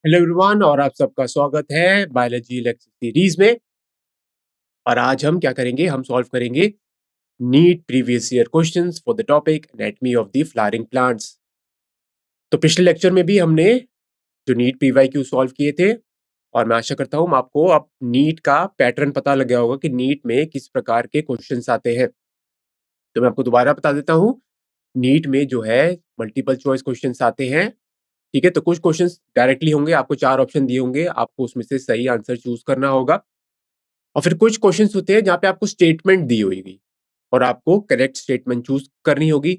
Hello everyone और आप सबका स्वागत है बायोलॉजी लेक्चर सीरीज में। और आज हम क्या करेंगे, हम सॉल्व करेंगे NEET previous year questions for the topic anatomy of the flowering plants. तो पिछले लेक्चर में भी हमने जो नीट पीवाईक्यू सॉल्व किए थे, और मैं आशा करता हूँ आपको अब नीट का पैटर्न पता लग गया होगा कि नीट में किस प्रकार के क्वेश्चंस आते हैं। तो मैं आपको दोबारा बता देता हूँ, नीट में जो है मल्टीपल चॉइस क्वेश्चंस आते हैं। ठीक है, तो कुछ क्वेश्चंस डायरेक्टली होंगे, आपको 4 ऑप्शन दिए होंगे, आपको उसमें से सही आंसर चूज करना होगा। और फिर कुछ क्वेश्चंस होते हैं जहाँ पे आपको स्टेटमेंट दी होगी और आपको करेक्ट स्टेटमेंट चूज करनी होगी।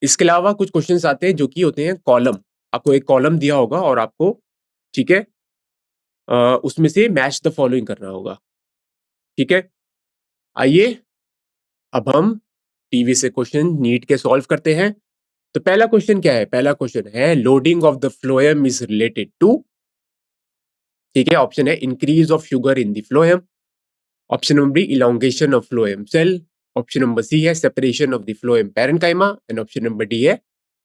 इसके अलावा कुछ क्वेश्चंस आते हैं जो कि होते हैं कॉलम। आपको एक कॉलम दिया होगा और आपको, ठीक है, उसमें से मैच द फॉलोइंग करना होगा। ठीक है, आइए अब हम टीवी से क्वेश्चन नीट के सॉल्व करते हैं। तो पहला क्वेश्चन क्या है? पहला क्वेश्चन है loading of the phloem is related to. ठीक है, ऑप्शन है increase of sugar in the phloem, option number B elongation of phloem cell, option number C है separation of the phloem parenchyma, and option number D है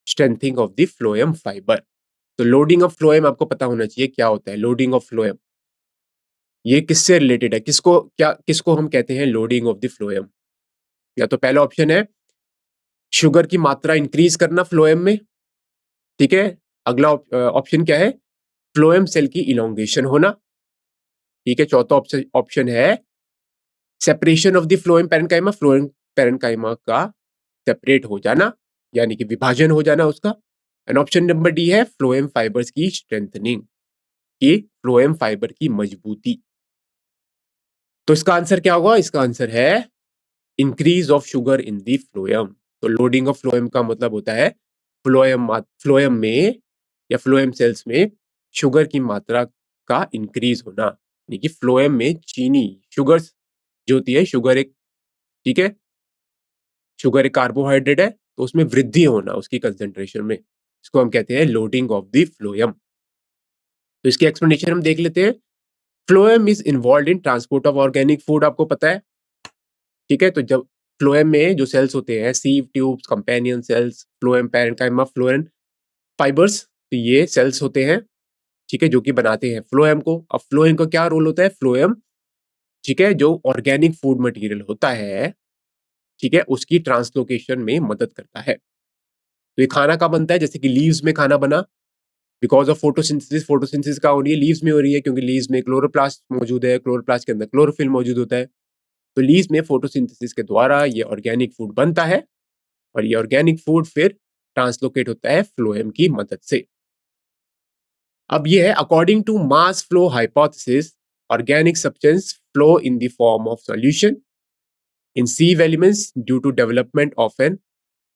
strengthening of the phloem fibre. तो loading of phloem आपको पता होना चाहिए क्या होता है। लोडिंग ऑफ फ्लोएम ये किससे रिलेटेड है, किसको हम कहते हैं लोडिंग ऑफ द फ्लोएम? या तो पहला ऑप्शन है शुगर की मात्रा इंक्रीज करना फ्लोएम में। ठीक है, अगला ऑप्शन क्या है? फ्लोएम सेल की इलोंगेशन होना। ठीक है, चौथा ऑप्शन है separation of the phloem parenchyma, phloem parenchyma का सेपरेट हो जाना, यानी कि विभाजन हो जाना उसका। एंड ऑप्शन नंबर डी है फ्लोएम फाइबर्स की स्ट्रेंथनिंग, की फ्लोएम फाइबर की मजबूती। तो इसका आंसर क्या होगा? इसका आंसर है increase of sugar in the phloem. तो लोडिंग ऑफ फ्लोएम का मतलब होता है फ्लोएम में या फ्लोएम सेल्स में शुगर की मात्रा का इंक्रीज होना, यानी कि फ्लोएम में चीनी शुगर जो होती है, शुगर एक, ठीक है, शुगर एक कार्बोहाइड्रेट है, तो उसमें वृद्धि होना उसकी कंसेंट्रेशन में, इसको हम कहते हैं लोडिंग ऑफ द फ्लोएम। तो इसकी एक्सप्लेनेशन हम देख लेते हैं। Phloem is involve in transport of organic food, आपको पता है। ठीक है, तो जब फ्लोएम में जो सेल्स होते हैं, sieve tubes, companion cells, phloem parenchyma, phloem fibres, तो ये सेल्स होते हैं, ठीक है, जो कि बनाते हैं फ्लोएम को। अब फ्लोएम का क्या रोल होता है? फ्लोएम, ठीक है, जो ऑर्गेनिक फूड मटेरियल होता है, ठीक है, उसकी ट्रांसलोकेशन में मदद करता है। तो ये खाना का बनता है, जैसे कि लीव्स में खाना बना बिकॉज ऑफ फोटोसिंथेसिस। फोटोसिंथेसिस का हो रही है लीव्स में, हो रही है क्योंकि लीव्स में क्लोरोप्लास्ट मौजूद है, क्लोरोप्लास्ट के अंदर क्लोरोफिल मौजूद होता है। तो लीव्स में फोटोसिंथेसिस के द्वारा ये ऑर्गेनिक फूड बनता है, और ये ऑर्गेनिक फूड फिर ट्रांसलोकेट होता है फ्लोएम की मदद से। अब ये है according to mass flow hypothesis, organic substance flow in the form of solution in sieve elements due to development of an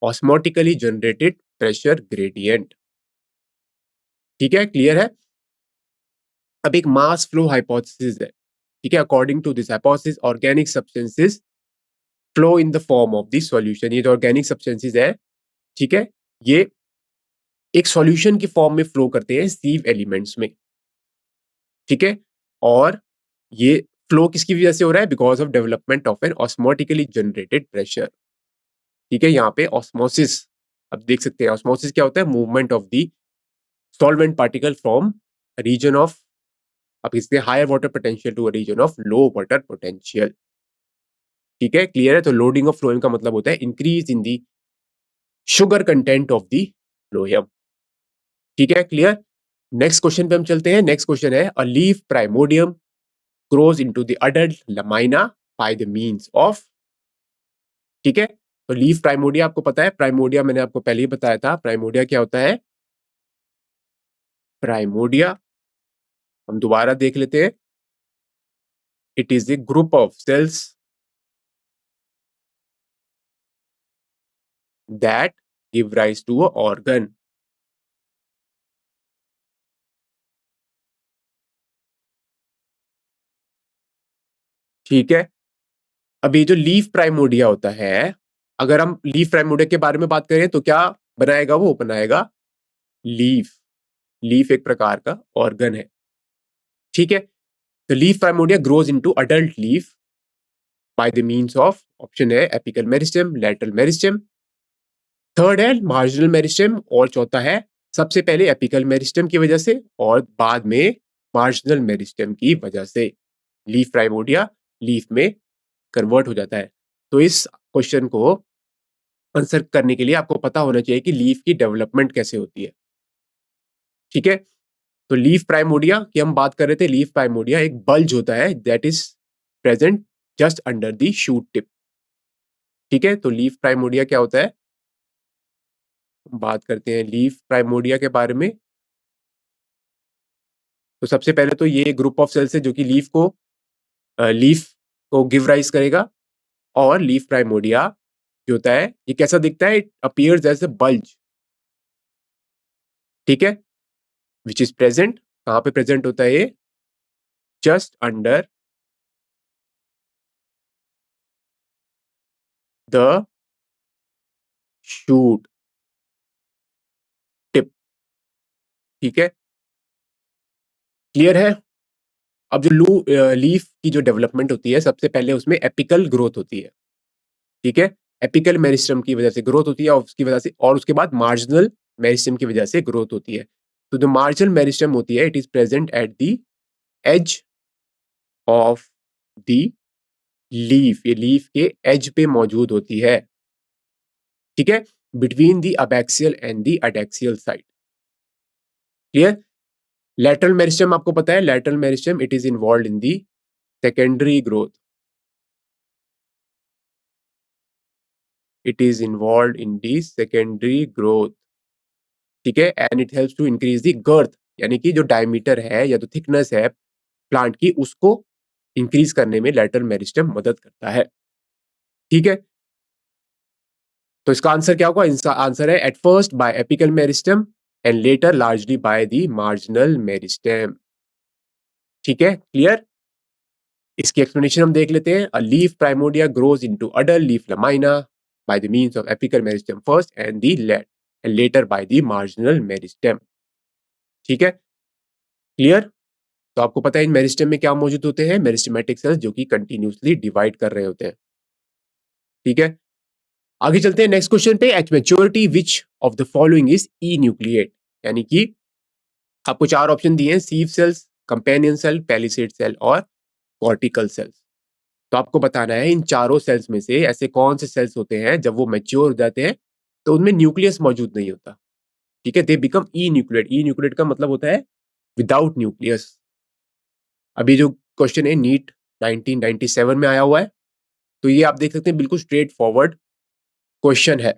osmotically generated pressure gradient। ठीक है, क्लियर है? अब एक मास फ्लो हाइपोथेसिस है, ठीक है, according to this hypothesis organic substances flow in the form of this solution. ये जो ऑर्गेनिक सब्सटेंसेस है, ठीक है, ये एक सॉल्यूशन की फॉर्म में फ्लो करते हैं सीव एलिमेंट्स में। ठीक है, और ये फ्लो किसकी वजह से हो रहा है? Because of development of an osmotically generated pressure. ठीक है, यहाँ पे ऑस्मोसिस, अब देख सकते हैं ऑस्मोसिस क्या होता है? Movement of the solvent particle from region of, अब इसके higher water potential to region of low water potential. ठीक है, क्लियर है? तो लोडिंग ऑफ फ्लोएम का मतलब होता है increase in the sugar content of the phloem. ठीक है, क्लियर? नेक्स्ट क्वेश्चन पे हम चलते हैं। नेक्स्ट क्वेश्चन है a leaf primordium grows into the adult lamina bye the means of. ठीक है, तो लीफ प्राइमोडिया आपको पता है, प्राइमोडिया मैंने आपको पहले ही बताया था, प्राइमोडिया क्या होता है? प्राइमोडिया हम दोबारा देख लेते हैं। It is a group of cells that give rise to a organ. ठीक है, अब ये जो लीफ प्राइमोडिया होता है, अगर हम लीफ प्राइमोडिया के बारे में बात करें तो क्या बनाएगा? वो बनाएगा लीफ। लीफ एक प्रकार का ऑर्गन है। ठीक है, तो leaf primordia grows into adult leaf by the means of, option है apical meristem, lateral meristem, third है मार्जिनल मेरिस्टेम, और चौथा है सबसे पहले एपिकल मेरिस्टेम की वजह से और बाद में मार्जिनल मेरिस्टेम की वजह से लीफ प्राइमोर्डिया लीफ में कन्वर्ट हो जाता है। तो इस क्वेश्चन को आंसर करने के लिए आपको पता होना चाहिए कि लीफ की डेवलपमेंट कैसे होती है। ठीक है, तो लीफ प्राइमोर्डिया की हम बात कर रहे थे। लीफ प्राइमोर्डिया एक बल्ज होता है that is present just under the shoot tip. ठीक है, तो लीफ प्राइमोर्डिया क्या होता है, बात करते हैं लीफ प्राइमोर्डिया के बारे में। तो सबसे पहले तो ये ग्रुप ऑफ सेल्स है जो कि लीफ को गिव राइज करेगा। और लीफ प्राइमोर्डिया जो होता है ये कैसा दिखता है, it appears as a bulge. ठीक है, विच इज प्रेजेंट, कहां पे प्रेजेंट होता है ये, just under the shoot tip. ठीक है, क्लियर है। अब जो लीफ की जो डेवलपमेंट होती है, सबसे पहले उसमें एपिकल ग्रोथ होती है। ठीक है, एपिकल मेरिस्टम की वजह से ग्रोथ होती है और उसकी वजह से, और उसके बाद मार्जिनल मेरिस्टम की वजह से ग्रोथ होती है। तो जो मार्जिनल मेरिस्टम होती है, it is present at the edge of the leaf, ये लीफ के एज पे मौजूद होती है। ठीक है, between the abaxial and the adaxial side. Clear. Lateral meristem आपको पता है, lateral meristem it is involve in the secondary growth, it is involve in the secondary growth. ठीक है, and it helps to increase the girth, यानी कि जो diameter है या तो थिकनेस है प्लांट की, उसको इंक्रीज करने में लैटरल मेरिस्टम मदद करता है। ठीक है, तो इसका आंसर क्या होगा, इसका आंसर है at first by apical meristem and later largely by the marginal meristem. ठीक है, क्लियर। इसकी एक्सप्लेनेशन हम देख लेते हैं। A leaf primordia grows into adult leaf lamina bye the means of apical meristem first and later by the marginal meristem. ठीक है, clear. तो आपको पता है इन मेरिस्टम में क्या मौजूद होते हैं, मेरिस्टेमेटिक सेल्स जो कि कंटिन्यूअसली डिवाइड कर रहे होते हैं। ठीक है, आगे चलते हैं नेक्स्ट क्वेश्चन पे। At maturity which of the following is enucleate, यानी कि आपको चार ऑप्शन दिए हैं, sieve cells, companion cell, palisade cell और कॉर्टिकल सेल्स। तो आपको बताना है इन चारों सेल्स में से ऐसे कौन से सेल्स होते हैं जब वो मैच्योर हो जाते हैं तो उनमें न्यूक्लियस मौजूद नहीं होता। ठीक है, they become E nucleate. E nucleate का मतलब होता है विदाउट न्यूक्लियस। अभी जो क्वेश्चन है नीट 1997 में आया हुआ है, तो ये आप देख सकते हैं बिल्कुल स्ट्रेट फॉरवर्ड क्वेश्चन है।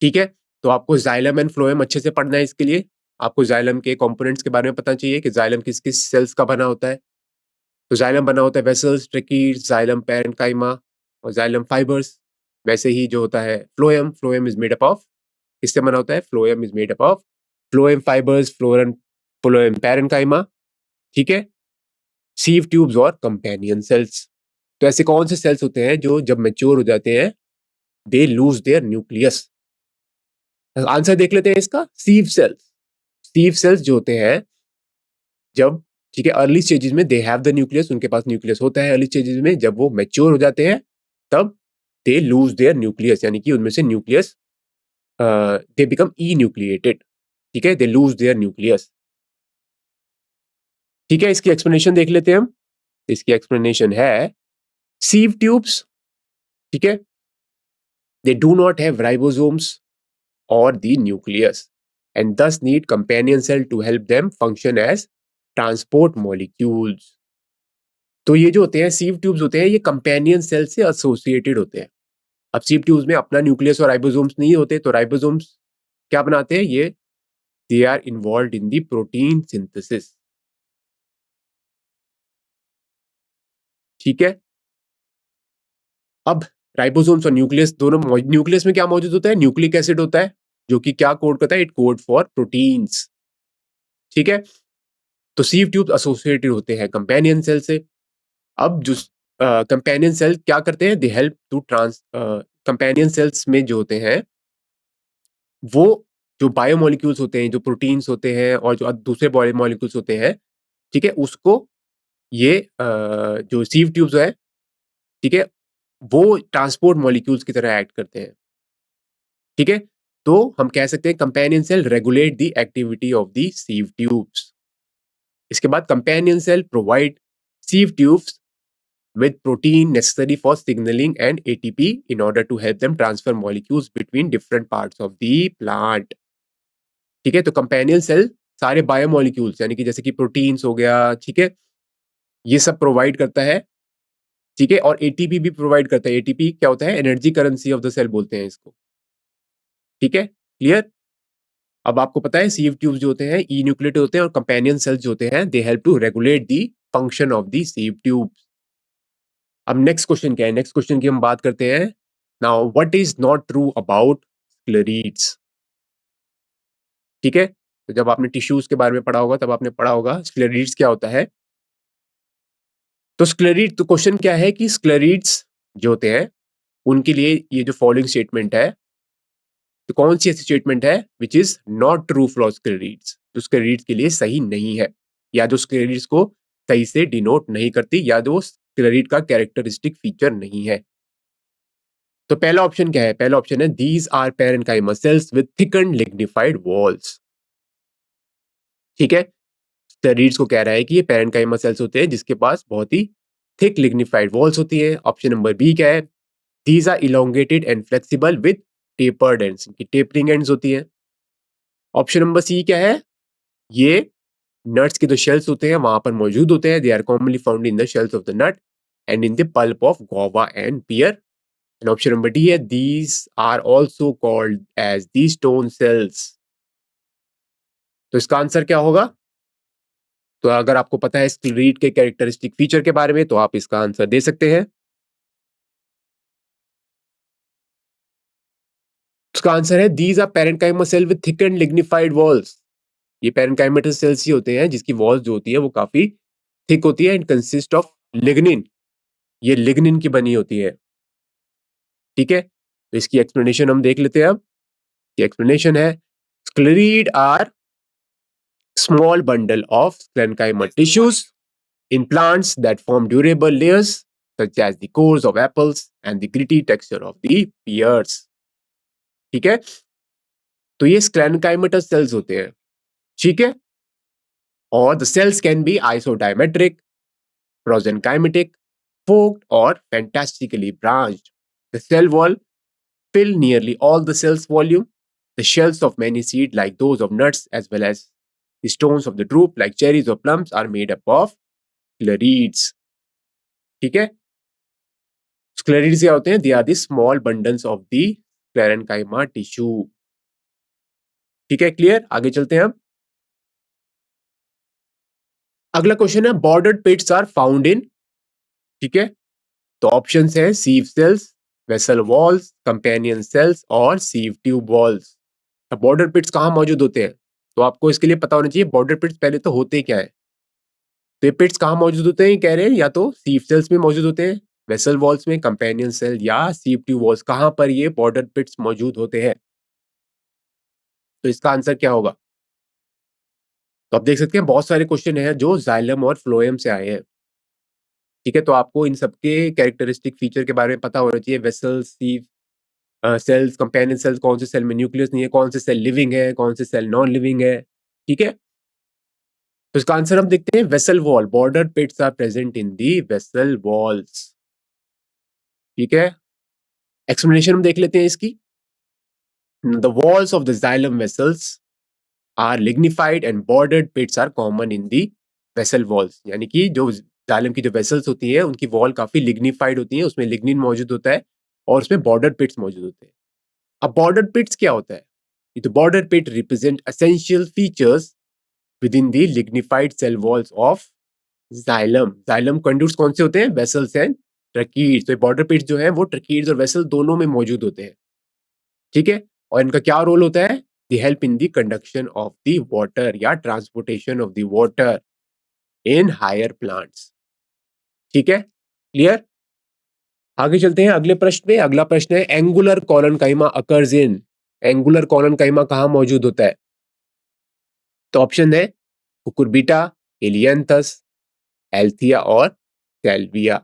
ठीक है, तो आपको जाइलम एंड फ्लोएम अच्छे से पढ़ना है। इसके लिए आपको जाइलम के कंपोनेंट्स के बारे में पता चाहिए कि जाइलम किस किस सेल्स का बना होता है। तो जाइलम बना होता है वेसल्स, ट्रकीज, जाइलम पैरेन्काइमा और जाइलम फाइबर्स। वैसे ही जो होता है phloem, phloem is made up of, किससे बना होता है, phloem is made up of phloem fibres, phloem parenchyma. ठीक है, सीव ट्यूब्स और कंपेनियन सेल्स। तो ऐसे कौन से सेल्स होते हैं जो जब मैच्योर हो जाते हैं they lose their nucleus. Answer देख लेते हैं इसका, सीव सेल्स। सीव सेल्स जो होते हैं जब, ठीक है, अर्ली स्टेजेस में दे हैव द न्यूक्लियस, उनके पास न्यूक्लियस होता है अर्ली स्टेजेस में। जब वो मैच्योर हो जाते हैं तब दे लूज देयर न्यूक्लियस, यानी कि उनमें से nucleus they become E nucleated. ठीक है, दे लूज देयर न्यूक्लियस। ठीक है, इसकी एक्सप्लेनेशन देख लेते हैं हम। इसकी एक्सप्लेनेशन है सीव ट्यूब्स, ठीक है, they do not have ribosomes और the nucleus and thus need companion cell to help them function as transport molecules। तो ये जो होते हैं सीव ट्यूब्स होते हैं, ये कंपेनियन सेल से एसोसिएटेड होते हैं। अब सीव ट्यूब्स में अपना न्यूक्लियस और राइबोसोम्स नहीं होते, तो राइबोसोम्स क्या बनाते हैं, ये they are involve in the protein synthesis. ठीक है, अब राइबोसोम्स और न्यूक्लियस दोनों, न्यूक्लियस में क्या मौजूद होता है, न्यूक्लिक एसिड होता है जो कि क्या कोड करता है, इट कोड फॉर प्रोटीन्स। ठीक है, तो सीव ट्यूब एसोसिएटेड होते हैं कंपेनियन सेल से। अब जो कंपेनियन सेल क्या करते हैं, they help to companion cells में जो होते हैं वो जो बायोमोलिक्यूल्स होते हैं, जो प्रोटीन्स होते हैं और जो दूसरे बायोमोलिक्यूल्स होते हैं, ठीक है, उसको ये जो सीव ट्यूब्स है, ठीक है, वो ट्रांसपोर्ट मॉलिक्यूल्स की तरह एक्ट करते हैं। ठीक है, तो हम कह सकते हैं companion cell regulate the activity of the sieve tubes. इसके बाद companion cell provide sieve tubes with protein necessary for signaling and ATP in order to help them transfer molecules between different parts of the plant। ठीक है, तो companion cell सारे biomolecules यानी कि जैसे कि प्रोटीन्स हो गया, ठीक है, ये सब प्रोवाइड करता है। ठीक है, और एटीपी भी प्रोवाइड करता है। एटीपी क्या होता है? Energy currency of the cell बोलते हैं इसको। ठीक है, क्लियर? अब आपको पता है सीव ट्यूब्स जो होते हैं ई न्यूक्लिएटेड होते हैं और कंपेनियन सेल्स जो होते हैं they help to regulate the function of the sieve tubes. अब नेक्स्ट क्वेश्चन क्या है? नेक्स्ट क्वेश्चन की हम बात करते हैं। Now what is not true about sclereids? ठीक है, तो जब आपने टिश्यूज के बारे में पढ़ा होगा तब आपने पढ़ा होगा स्क्लेरीड्स क्या होता है। तो स्क्लेरीड, तो क्वेश्चन क्या है कि स्क्लेरीड्स जो होते हैं उनके लिए ये जो फॉलोइंग स्टेटमेंट है, तो कौन सी ऐसी स्टेटमेंट है which is not true for sclereids, जो स्क्लेरीड्स के लिए सही नहीं है, या जो स्क्लेरीड्स को सही से डिनोट नहीं करती, या जो स्क्लेरीड का कैरेक्टरिस्टिक फीचर नहीं है। तो पहला ऑप्शन क्या है? पहला ऑप्शन है these are parenchyma cells with thickened lignified walls. ठीक है, स्क्लेरीड्स को कह रहा है कि ये पैरेन्काइमा सेल्स होते हैं जिसके पास बहुत ही थिक लिग्निफाइड वॉल्स होती है। ऑप्शन नंबर बी क्या है? These are elongated and flexible with tapered ends, इनकी टेपरिंग एंड्स होती है। ऑप्शन नंबर सी क्या है? ये नट्स के जो शेल्स होते हैं वहां पर मौजूद होते हैं। They are commonly found in the shells of the nut and in the pulp of guava and pear. And option number D है these are also called as the stone cells. तो इसका आंसर क्या होगा? तो अगर आपको पता है स्क्लेरीड के कैरेक्टरिस्टिक फीचर के बारे में तो आप इसका आंसर दे सकते हैं। उसका आंसर है these are parenchyma cell with thick and lignified walls. ये पैरेन्काइमेटल सेल्स ही होते हैं जिसकी वॉल्स जो होती है वो काफी थिक होती है एंड कंसिस्ट ऑफ लिग्निन। ये लिग्निन की बनी होती है। ठीक है, तो इसकी एक्सप्लेनेशन हम देख लेते हैं। अब ये एक्सप्लेनेशन है स्क्लेरीड are small bundle of parenchymal tissues in plants that form durable layers such as the cores of apples and the gritty texture of the pears। ठीक है, तो ये स्क्लेनकाइमेटल सेल्स होते हैं। ठीक है, और the cells can be isodiametric, prosenchymatic, forked or fantastically branched। The cell wall fill nearly all the cell's volume. The shells of many seeds like those of nuts as well as the stones of the drupe like cherries or plums are made up of sclerids। ठीक है, स्क्लेरिड्स क्या होते हैं? They are the small bundles of the parenchyma tissue. ठीक है, clear? आगे चलते हैं हम। अगला क्वेश्चन है bordered pits are found in. ठीक है, तो ऑप्शंस है sieve cells, vessel walls, companion cells और सीव ट्यूब वॉल्स। अब बॉर्डर पिट्स कहाँ मौजूद होते हैं? तो आपको इसके लिए पता होना चाहिए बॉर्डर पिट्स पहले तो होते क्या है। तो ये पिट्स कहाँ मौजूद होते हैं? कह रहे हैं या तो सीव सेल्स में मौजूद होते हैं, वेसल वॉल्स में, कंपेनियन सेल या सीव ट्यूब वॉल्स। कहाँ पर ये बॉर्डर पिट्स मौजूद होते हैं? तो इसका आंसर क्या होगा? तो आप देख सकते हैं बहुत सारे क्वेश्चन हैं जो जाइलम और फ्लोएम से आए हैं। ठीक है, तो आपको इन सबके कैरेक्टरिस्टिक फीचर के बारे में पता होना चाहिए। वेसल्स, सीव सेल्स, कंपेनियन सेल्स, कौन से सेल में न्यूक्लियस नहीं है, कौन से सेल लिविंग है, कौन से सेल नॉन लिविंग है। ठीक है, तो इसका आंसर हम देखते हैं vessel wall. Border pits are present in the vessel walls. ठीक है, एक्सप्लेनेशन हम देख लेते हैं इसकी। The walls of the xylem vessels are lignified and bordered pits are common in the vessel walls. यानी कि जो जाइलम की जो वेसल्स होती है उनकी वॉल काफी लिग्निफाइड होती है, उसमें लिग्निन मौजूद होता है और उसमें बॉर्डर पिट्स मौजूद होते हैं। अब बॉर्डर पिट्स क्या होता है? The border pit represent essential features within the lignified cell walls of xylem। xylem conduits कौन से होते हैं? Vessels and tracheids। तो बॉर्डर पिट्स जो है वो ट्रकीड्स और वेसल दोनों में मौजूद होते हैं। ठीक है, और इनका क्या रोल होता है? They help in the conduction of the water या transportation of the water in higher plants. ठीक है, क्लियर? आगे चलते हैं अगले प्रश्न में। अगला प्रश्न है एंगुलर कॉलनकाइमा अकर्स इन। एंगुलर कॉलनकाइमा कहाँ मौजूद होता है? तो ऑप्शन है कुकुरबिटा, एलियंथस, एल्थिया और सैल्विया।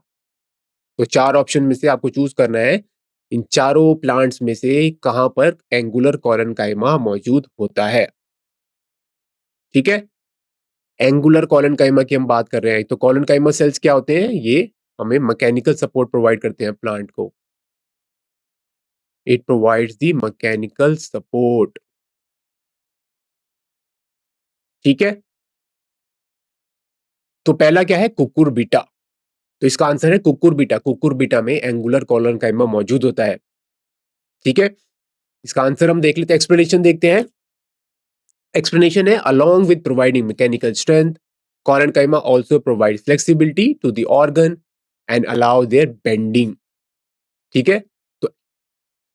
तो चार ऑप्शन में से आपको चूज करना है इन चारों प्लांट्स में से कहां पर एंगुलर कॉलनकाइमा मौजूद होता है? ठीक है, एंगुलर कॉलनकाइमा की हम बात कर रहे हैं। तो कॉलनकाइमा सेल्स क्या होते हैं? ये हमें मैकेनिकल सपोर्ट प्रोवाइड करते हैं प्लांट को। It provides the mechanical support. ठीक है, तो पहला क्या है? कुकुरबिटा। तो इसका आंसर है कुकुरबिटा। कुकुरबिटा में एंगुलर कॉलनकाइमा मौजूद होता है। ठीक है, इसका आंसर हम देख लेते हैं, एक्सप्लेनेशन देखते हैं। एक्सप्लेनेशन है, along with providing mechanical strength, collenchyma also provides flexibility to the organ and allow their bending. ठीक है, तो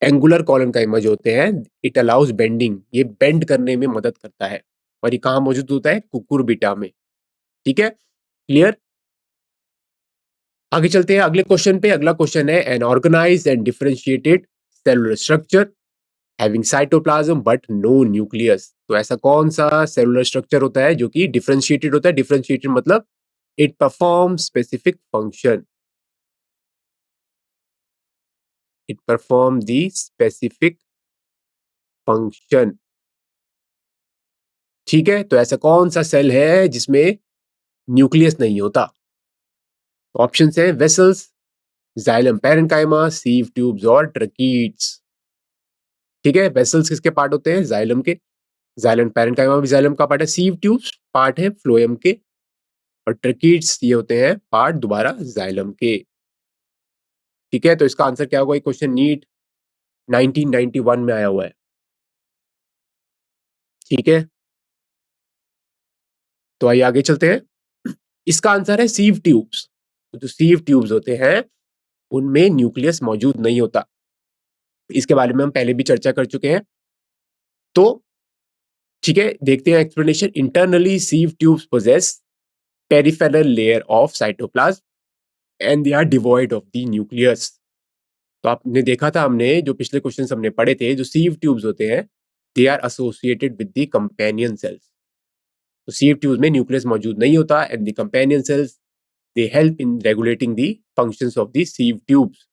एंगुलर कॉलनकाइमा जो होते हैं, इट अलाउज बेंडिंग, ये बेंड करने में मदद करता है। और ये कहां मौजूद होता है? कुकुरबिटा में। ठीक है, क्लियर। आगे चलते हैं अगले क्वेश्चन पे। अगला क्वेश्चन है, an organised and differentiated cellular structure having cytoplasm but no nucleus. तो ऐसा कौन सा सेलुलर स्ट्रक्चर होता है जो कि डिफरेंशिएटेड होता है? डिफरेंशिएटेड मतलब it perform specific function. It perform the specific function. ठीक है, तो ऐसा कौन सा सेल है जिसमें न्यूक्लियस नहीं होता? ऑप्शन है vessels, xylem parenchyma, sieve tubes और ट्रकीट्स। ठीक है, वेसल्स किसके पार्ट होते हैं? जाइलम के। जाइलम पैरेन्काइमा भी जाइलम का पार्ट है। सीव ट्यूब्स पार्ट है फ्लोएम के। और ट्रकीट्स ये होते हैं पार्ट दोबारा जाइलम के। ठीक है, तो इसका आंसर क्या होगा? ये क्वेश्चन नीट 1991 में आया हुआ है। ठीक है, तो आइए आगे चलते हैं। इसका आंसर है सीव ट्यूब्स। जो सीव ट्यूब्स होते हैं उनमें न्यूक्लियस मौजूद नहीं होता। इसके बारे में हम पहले भी चर्चा कर चुके हैं। तो ठीक है, देखते हैं explanation. Internally sieve tubes possess peripheral layer of cytoplasm and they are devoid of the nucleus. तो आपने देखा था, हमने जो पिछले क्वेश्चन हमने पढ़े थे, जो सीव ट्यूब्स होते हैं they are associated with the companion cells. तो सीव ट्यूब्स में न्यूक्लियस मौजूद नहीं होता and the companion cells they help in regulating the functions of the sieve tubes.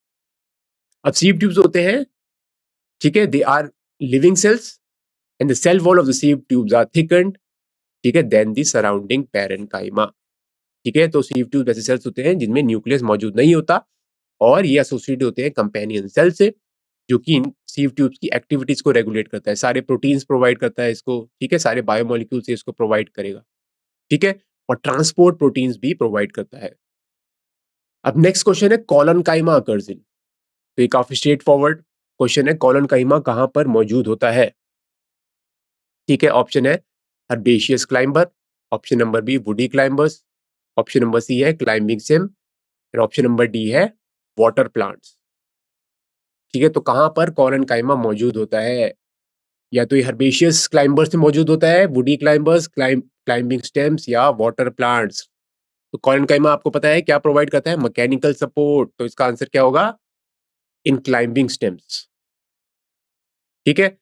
अब सीव ट्यूब्स होते हैं, ठीक है, they are living cells and the cell wall of the sieve tubes are thickened, ठीक है, देन द सराउंडिंग पैरेन्काइमा। ठीक है, तो सीव ट्यूब ऐसे सेल्स होते हैं जिनमें न्यूक्लियस मौजूद नहीं होता और ये एसोसिएटेड होते हैं कंपेनियन सेल से, जो कि इन सीव ट्यूब्स की एक्टिविटीज को रेगुलेट करता है। सारे प्रोटीन्स प्रोवाइड करता है इसको, ठीक है, सारे बायोमोलिक्यूल्स इसको प्रोवाइड करेगा। ठीक है, और ट्रांसपोर्ट प्रोटीन्स भी प्रोवाइड करता है। अब नेक्स्ट क्वेश्चन है, कॉलनकाइमा अकर्स इन। तो ये काफी स्ट्रेट फॉरवर्ड क्वेश्चन है, कॉलनकाइमा कहां पर मौजूद होता है? ठीक है, ऑप्शन है herbaceous climber, option number B woody climbers, option number C है क्लाइंबिंग सिम, और ऑप्शन नंबर डी है वाटर प्लांट्स। ठीक है, तो कहां पर कॉलनकाइमा मौजूद होता है? या तो ये हर्बेशियस क्लाइंबर्स में मौजूद होता है, वुडी क्लाइंबर्स, क्लाइंबिंग स्टेम्स, या वाटर प्लांट्स। तो कॉलनकाइमा आपको पता है क्या प्रोवाइड करता है? Mechanical support. तो इसका आंसर क्या होगा? इन क्लाइंबिंग स्टेम्स। ठीक है,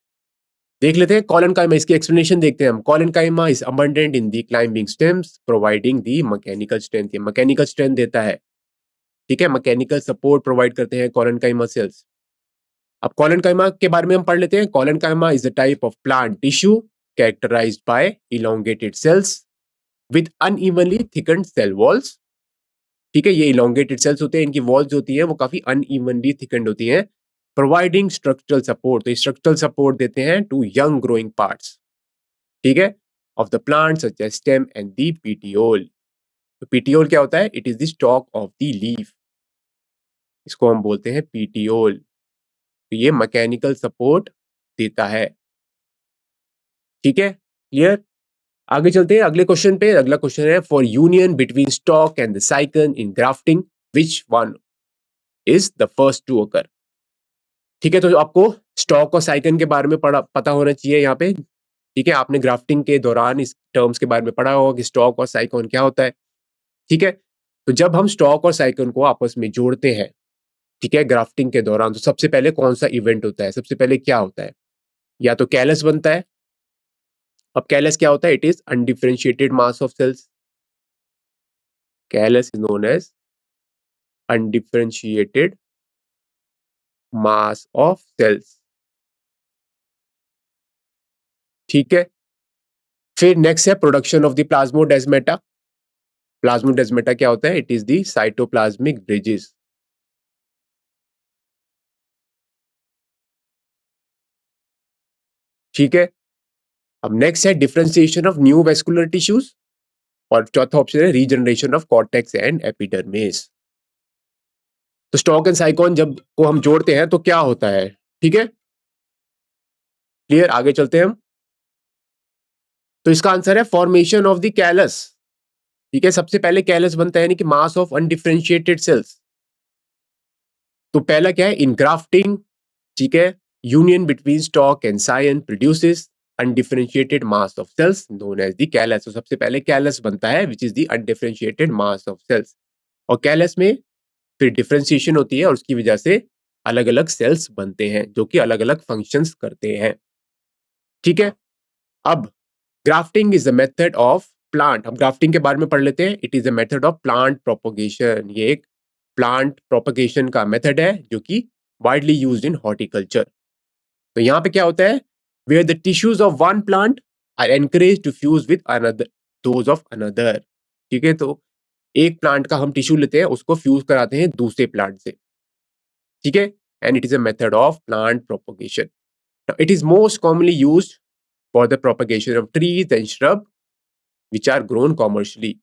देख लेते हैं कॉलनकाइमा, इसकी एक्सप्लेनेशन देखते हैं हम। Collenchyma is abundant in the climbing stems providing the mechanical strength. ये मैकेनिकल स्ट्रेंथ देता है। ठीक है, मैकेनिकल सपोर्ट प्रोवाइड करते हैं कॉलनकाइमा सेल्स। अब कॉलनकाइमा के बारे में हम पढ़ लेते हैं। Collenchyma is a type of plant tissue characterized by elongated cells with unevenly thickened cell walls. ठीक है, ये इलोंगेटेड सेल्स होते हैं, इनकी वॉल्स होती है वो काफी अनइवनली थिकन्ड होती हैं, प्रोवाइडिंग स्ट्रक्चरल सपोर्ट। तो स्ट्रक्चरल सपोर्ट देते हैं टू यंग ग्रोइंग पार्ट्स, ठीक है, of the plant such as stem and the petiole. तो पीटियोल क्या होता है? It is the stalk of the leaf, इसको हम बोलते हैं पीटियोल। तो ये मैकेनिकल सपोर्ट देता है। ठीक है, क्लियर। आगे चलते हैं अगले क्वेश्चन पे। अगला क्वेश्चन है, for union between stock and the scion in grafting which one is the first to occur. ठीक है, तो आपको स्टॉक और साइकन के बारे में पता होना चाहिए यहाँ पे। ठीक है, आपने ग्राफ्टिंग के दौरान इस टर्म्स के बारे में पढ़ा होगा कि स्टॉक और साइकन क्या होता है। ठीक है, तो जब हम स्टॉक और साइकन को आपस में जोड़ते हैं, ठीक है, ग्राफ्टिंग के दौरान, तो सबसे पहले कौन सा इवेंट होता है? सबसे पहले क्या होता है? या तो कैलस बनता है। अब कैलस क्या होता है? It is undifferentiated mass of cells. Callus is known as undifferentiated mass of cells. ठीक है, फिर नेक्स्ट है production of the plasmodesmata. Plasmodesmata क्या होता है? It is the cytoplasmic bridges. ठीक है, अब नेक्स्ट है differentiation of new vascular tissues, और चौथा ऑप्शन है regeneration of cortex and epidermis. तो स्टॉक एंड साइकोन जब को हम जोड़ते हैं तो क्या होता है? ठीक है, क्लियर, आगे चलते हैं हम। तो इसका आंसर है फॉर्मेशन ऑफ द कैलस। ठीक है, सबसे पहले कैलस बनता है यानी कि मास ऑफ अनडिफरेंशिएटेड सेल्स। तो पहला क्या है? इनग्राफ्टिंग। ठीक है, union between stock and scion produces undifferentiated mass of cells known as the callus. तो सबसे पहले कैलस बनता है which is the undifferentiated mass of cells, और कैलस में फिर डिफरेंशिएशन होती है और उसकी वजह से अलग अलग सेल्स बनते हैं जो कि अलग अलग फंक्शंस करते हैं। ठीक है, अब grafting is the method of plant. हम ग्राफ्टिंग के बारे में पढ़ लेते हैं। It is a method of plant propagation. ये एक प्लांट प्रोपोगेशन का मेथड है जो कि वाइडली यूज्ड इन हॉर्टिकल्चर। तो यहाँ पे क्या होता है? Where the tissues of one plant are encourage to fuse with another those of another. ठीक है, तो एक प्लांट का हम टिश्यू लेते हैं, उसको फ्यूज कराते हैं दूसरे प्लांट से। ठीक है, and it is a method of plant propagation. It is most commonly used for the propagation of trees and shrub which are grown commercially।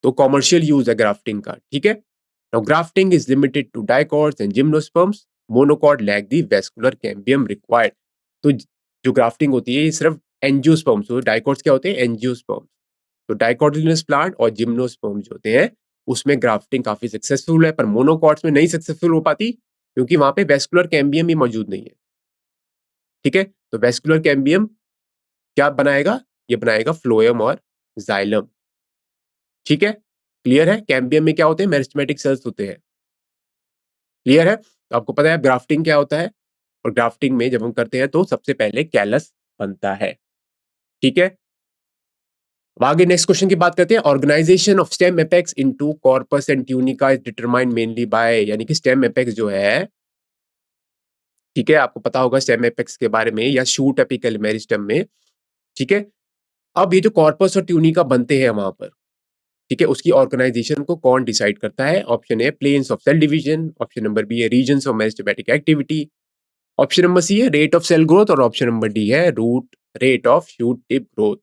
तो कॉमर्शियल यूज है ग्राफ्टिंग का। ठीक है, now grafting is limited to dicots and gymnosperms. Monocot lack the vascular cambium required. तो जो grafting होती है ये सिर्फ एंजियोस्पर्म्स, तो डाइकॉट्स क्या होते हैं? एंजियोस्पर्म्स। तो डाइकोटिलिनस प्लांट और जिम्नोस्पर्म जो होते हैं उसमें ग्राफ्टिंग काफी सक्सेसफुल है, पर मोनोकॉट्स में नहीं सक्सेसफुल हो पाती क्योंकि वहां पे वेस्कुलर कैम्बियम भी मौजूद नहीं है। ठीक है, तो वेस्कुलर कैम्बियम क्या बनाएगा? ये बनाएगा फ्लोएम और जाइलम। ठीक है, क्लियर है? कैम्बियम में क्या होते हैं? मेरिस्टेमेटिक सेल्स होते हैं। क्लियर है? तो आपको पता है ग्राफ्टिंग क्या होता है, और ग्राफ्टिंग में जब हम करते हैं तो सबसे पहले कैलस बनता है। ठीक है, अब आगे नेक्स्ट क्वेश्चन की बात करते हैं। Organisation of stem apex into corpus and tunica is determined mainly by, यानी कि स्टेम एपेक्स जो है, ठीक है, आपको पता होगा स्टेम एपेक्स के बारे में, या शूट एपिकल मेरिस्टेम में। ठीक है, अब ये जो कॉर्पस और ट्यूनिका बनते हैं वहां पर, ठीक है, उसकी ऑर्गेनाइजेशन को कौन डिसाइड करता है? Option A planes of cell division, option number B है regions of meristematic activity, option number C है रेट ऑफ सेल ग्रोथ, और ऑप्शन नंबर डी है root rate of shoot tip growth.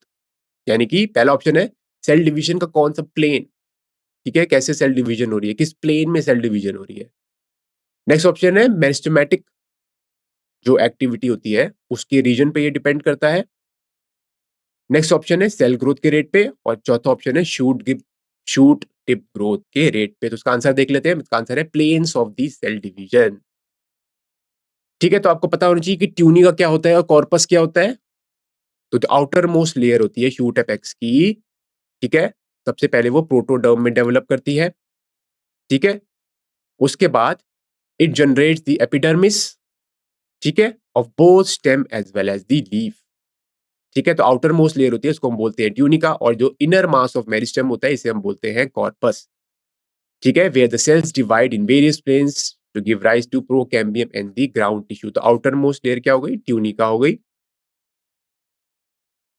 यानी कि पहला ऑप्शन है सेल डिवीजन का कौन सा प्लेन, ठीक है, कैसे सेल डिवीजन हो रही है, किस प्लेन में सेल डिवीजन हो रही है। नेक्स्ट ऑप्शन है मेरिस्टेमेटिक जो एक्टिविटी होती है उसके रीजन पे ये डिपेंड करता है। नेक्स्ट ऑप्शन है सेल ग्रोथ के रेट पे, और चौथा ऑप्शन है शूट टिप ग्रोथ के रेट पे। तो उसका आंसर देख लेते हैं। इसका आंसर है planes of the cell division. ठीक है, तो आपको पता होना चाहिए कि ट्यूनिका क्या होता है और कॉर्पस क्या होता है। तो जो आउटर मोस्ट लेयर होती है शूट एपेक्स की, ठीक है, सबसे पहले वो प्रोटोडर्म में डेवलप करती है। ठीक है, उसके बाद इट जनरेट्स द एपिडर्मिस, ठीक है, of both stem as well as the leaf. ठीक है, तो आउटर मोस्ट लेयर होती है उसको हम बोलते हैं ट्यूनिका, और जो इनर मास ऑफ मेरिस्टेम होता है इसे हम बोलते हैं कॉर्पस। ठीक है, where the cells divide in various planes to give rise to procambium and the ground tissue. तो आउटर मोस्ट लेयर क्या हो गई? ट्यूनिका हो गई।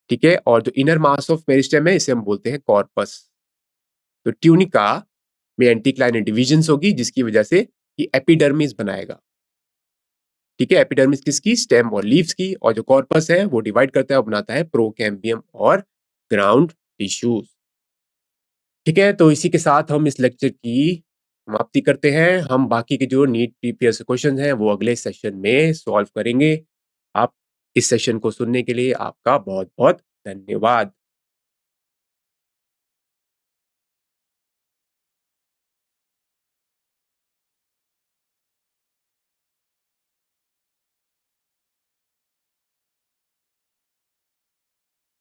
ठीक है, और जो इनर मास ऑफ मेरिस्टेम है इसे हम बोलते हैं कॉर्पस। तो ट्यूनिका में एंटीक्लाइनर डिविजन्स होगी जिसकी वजह से ये एपिडर्मिस बनाएगा। ठीक है, एपिडर्मिस किसकी? स्टेम और लीव्स की, और जो कॉर्पस है वो डिवाइड करता है और बनाता है प्रोकैम्बियम और ग्राउंड टिश्यूज। ठीक है, तो इसी के साथ हम इस लेक्चर की समाप्ति करते हैं। हम बाकी के जो नीट प्रीवियस क्वेश्चन हैं वो अगले सेशन में सॉल्व करेंगे। आप इस सेशन को सुनने के लिए आपका बहुत बहुत धन्यवाद।